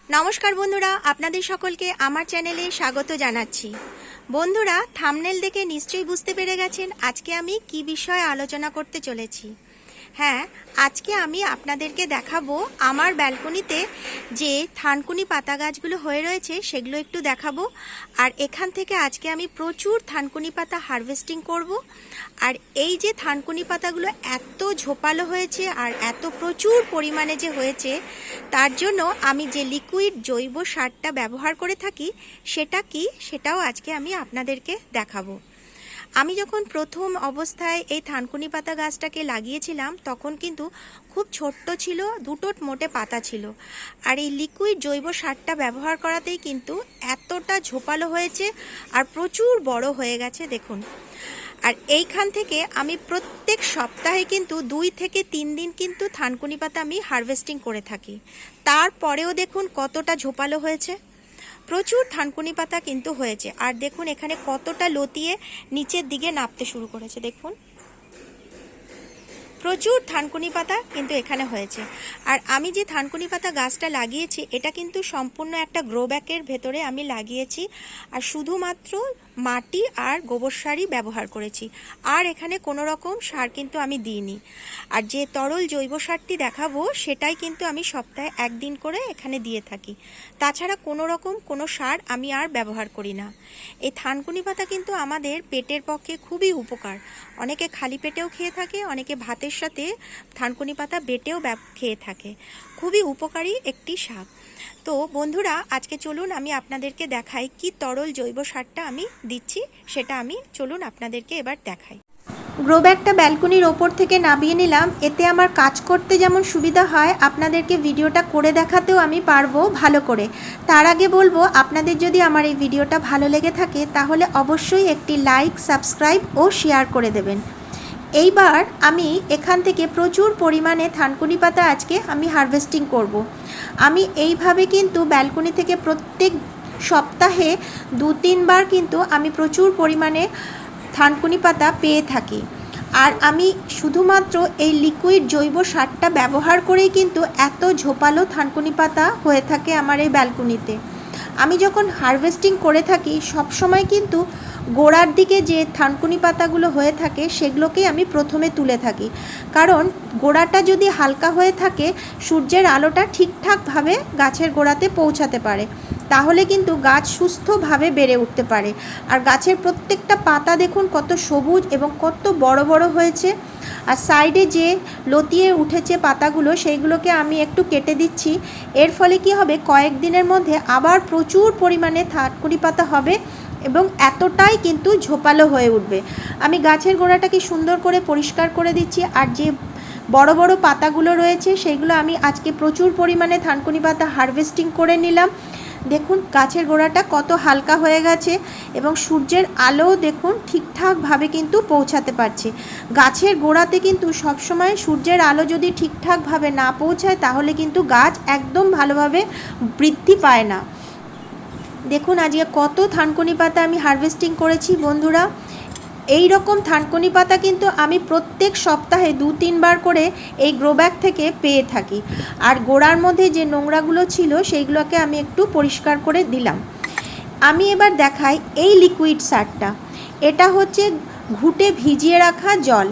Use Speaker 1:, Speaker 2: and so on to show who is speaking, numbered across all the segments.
Speaker 1: নমস্কার বন্ধুরা, আপনাদের সকলকে আমার চ্যানেলে স্বাগত জানাচ্ছি। বন্ধুরা, থাম্বনেল দেখে নিশ্চয়ই বুঝতে পেরে গেছেন আজকে আমি কি বিষয়ে আলোচনা করতে চলেছি। হ্যাঁ, আজকে আমি আপনাদেরকে দেখাবো আমার ব্যালকনিতে যে থানকুনি পাতা গাছগুলো হয়ে রয়েছে সেগুলো একটু দেখাবো। আর এখান থেকে আজকে আমি প্রচুর থানকুনি পাতা হারভেস্টিং করব। আর এই যে থানকুনি পাতাগুলো এত ঝোপালো হয়েছে আর এত প্রচুর পরিমাণে যে হয়েছে, তার জন্য আমি যে লিকুইড জৈব সারটা ব্যবহার করে থাকি সেটা কি, সেটাও আজকে আমি আপনাদেরকে দেখাবো। আমি যখন প্রথম অবস্থায় এই থানকুনি পাতা গাছটাকে লাগিয়েছিলাম তখন কিন্তু খুব ছোট্ট ছিল, দুটো মোটে পাতা ছিল। আর এই লিকুইড জৈব সারটা ব্যবহার করাতেই কিন্তু এতটা ঝোপালো হয়েছে আর প্রচুর বড় হয়ে গেছে দেখুন। আর এইখান থেকে আমি প্রত্যেক সপ্তাহে কিন্তু 2 থেকে 3 দিন কিন্তু থানকুনি পাতা আমি হারভেস্টিং করে থাকি। তারপরেও দেখুন কতটা ঝোপালো হয়েছে, প্রচুর থানকুনি পাতা কিন্তু হয়েছে। আর দেখুন এখানে কতটা লতিয়ে নিচের দিকে নামতে শুরু করেছে, দেখুন প্রচুর থানকুনি পাতা কিন্তু এখানে হয়েছে। আর আমি যে থানকুনি পাতা গাছটা লাগিয়েছি এটা কিন্তু সম্পূর্ণ একটা গ্রো ব্যাগের ভেতরে আমি লাগিয়েছি। আর শুধুমাত্র মাটি আর গোবর সারই ব্যবহার করেছি, আর এখানে কোনো রকম সার কিন্তু আমি দিইনি। আর যে তরল জৈব সারটি দেখাবো সেটাই কিন্তু আমি সপ্তাহে 1 দিন করে এখানে দিয়ে থাকি। তাছাড়া কোনো রকম কোনো সার আমি আর ব্যবহার করি না। এই থানকুনি পাতা কিন্তু আমাদের পেটের পক্ষে খুবই উপকার। অনেকে খালি পেটেও খেয়ে থাকে, অনেকে ভাতের সাথে থানকুনি পাতা বেটেও খেয়ে থাকে। খুবই উপকারী একটি শাক। তো বন্ধুরা, আজকে চলুন আমি আপনাদেরকে দেখাই কি তরল জৈব সারটা আমি দিচ্ছি, সেটা আমি চলুন আপনাদেরকে এবার দেখাই। গ্রো ব্যাগটা ব্যালকনির ওপর থেকে নামিয়ে নিলাম। এতে আমার কাজ করতে যেমন সুবিধা হয়, আপনাদেরকে ভিডিওটা করে দেখাতেও আমি পারবো ভালো করে। তার আগে বলবো, আপনাদের যদি আমার এই ভিডিওটা ভালো লেগে থাকে তাহলে অবশ্যই একটি লাইক, সাবস্ক্রাইব ও শেয়ার করে দেবেন। এইবার আমি এখান থেকে প্রচুর পরিমাণে থানকুনি পাতা আজকে আমি হারভেস্টিং করব। আমি এইভাবে কিন্তু ব্যালকনি থেকে প্রত্যেক সপ্তাহে 2-3 বার কিন্তু আমি প্রচুর পরিমাণে থানকুনি পাতা পেয়ে থাকি। আর আমি শুধুমাত্র এই লিকুইড জৈব সারটা ব্যবহার করেই কিন্তু এত ঝোপালো থানকুনি পাতা হয়ে থাকে আমার এই ব্যালকনিতে। আমি যখন হারভেস্টিং করে থাকি সব সময় কিন্তু গোড়ার দিকে যে থানকুনি পাতাগুলো হয়ে থাকে সেগুলোকেই আমি প্রথমে তুলে থাকি, কারণ গোড়াটা যদি হালকা হয়ে থাকে সূর্যের আলোটা ঠিকঠাকভাবে গাছের গোড়াতে পৌঁছাতে পারে, তাহলে কিন্তু গাছ সুস্থভাবে বেড়ে উঠতে পারে। আর গাছের প্রত্যেকটা পাতা দেখুন কত সবুজ এবং কত বড় বড় হয়েছে। আর সাইডে যে লতিয়ে উঠেছে পাতাগুলো সেইগুলোকে আমি একটু কেটে দিচ্ছি। এর ফলে কি হবে, কয়েকদিনের মধ্যে আবার প্রচুর পরিমাণে থানকুনি পাতা হবে এবং এতটাই কিন্তু ঝোপালো হয়ে উঠবে। আমি গাছের গোড়াটাকে সুন্দর করে পরিষ্কার করে দিচ্ছি। আর যে বড় বড় পাতাগুলো রয়েছে সেগুলো আমি আজকে প্রচুর পরিমাণে থানকুনি পাতা হারভেস্টিং করে নিলাম। দেখুন গাছের গোড়াটা কত হালকা হয়ে গেছে এবং সূর্যের আলো দেখুন ঠিকঠাকভাবে কিন্তু পৌঁছাতে পারছে। গাছের গোড়াতে কিন্তু সবসময় সূর্যের আলো যদি ঠিকঠাকভাবে না পৌঁছায় তাহলে কিন্তু গাছ একদম ভালোভাবে বৃদ্ধি পায় না। দেখুন আজকে কত থানকুনি পাতা আমি হারভেস্টিং করেছি বন্ধুরা। এই রকম থানকুনি পাতা কিন্তু আমি প্রত্যেক সপ্তাহে 2-3 বার করে এই গ্রো ব্যাগ থেকে পেয়ে থাকি। আর গোড়ার মধ্যে যে নোংরাগুলো ছিল সেইগুলোকে আমি একটু পরিষ্কার করে দিলাম। আমি এবার দেখাই এই লিকুইড সারটা। এটা হচ্ছে ঘুটে ভিজিয়ে রাখা জল।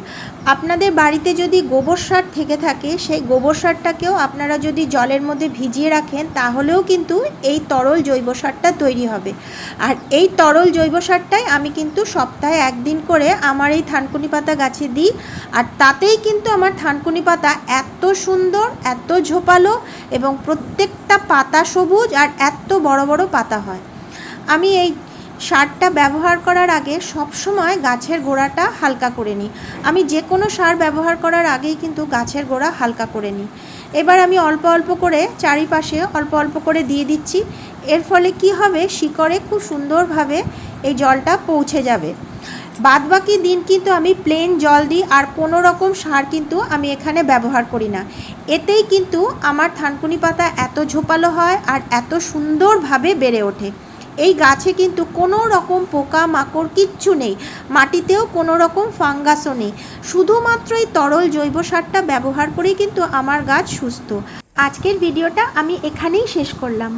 Speaker 1: আপনাদের বাড়িতে যদি গোবর সার থেকে থাকে সেই গোবর সারটাকেও আপনারা যদি জলের মধ্যে ভিজিয়ে রাখেন তাহলেও কিন্তু এই তরল জৈব সারটা তৈরি হবে। আর এই তরল জৈব সারটাই আমি কিন্তু সপ্তাহে 1 দিন করে আমার এই থানকুনি পাতা গাছে দিই। আর তাতেই কিন্তু আমার থানকুনি পাতা এত সুন্দর, এত ঝোপালো এবং প্রত্যেকটা পাতা সবুজ আর এত বড় বড় পাতা হয়। আমি এই সারটা ব্যবহার করার আগে সব সময় গাছের গোড়াটা হালকা করে নিই। আমি যে কোনো সার ব্যবহার করার আগেই কিন্তু গাছের গোড়া হালকা করে নিই। এবার আমি অল্প অল্প করে চারিপাশে অল্প অল্প করে দিয়ে দিচ্ছি। এর ফলে কি হবে, শিকড়ে খুব সুন্দরভাবে এই জলটা পৌঁছে যাবে। বাদবাকি দিন কিন্তু আমি প্লেন জল দিই, আর কোনো রকম সার কিন্তু আমি এখানে ব্যবহার করি না। এতেই কিন্তু আমার থানকুনি পাতা এত ঝোপালো হয় আর এত সুন্দরভাবে বেড়ে ওঠে। এই গাছে কিন্তু কোনো রকম পোকা মাকড় কিচ্ছু নেই, মাটিতেও কোনো রকম ফাঙ্গাসও নেই। শুধুমাত্র এই তরল জৈব সারটা ব্যবহার করেই কিন্তু আমার গাছ সুস্থ। আজকের ভিডিওটা আমি এখানেই শেষ করলাম।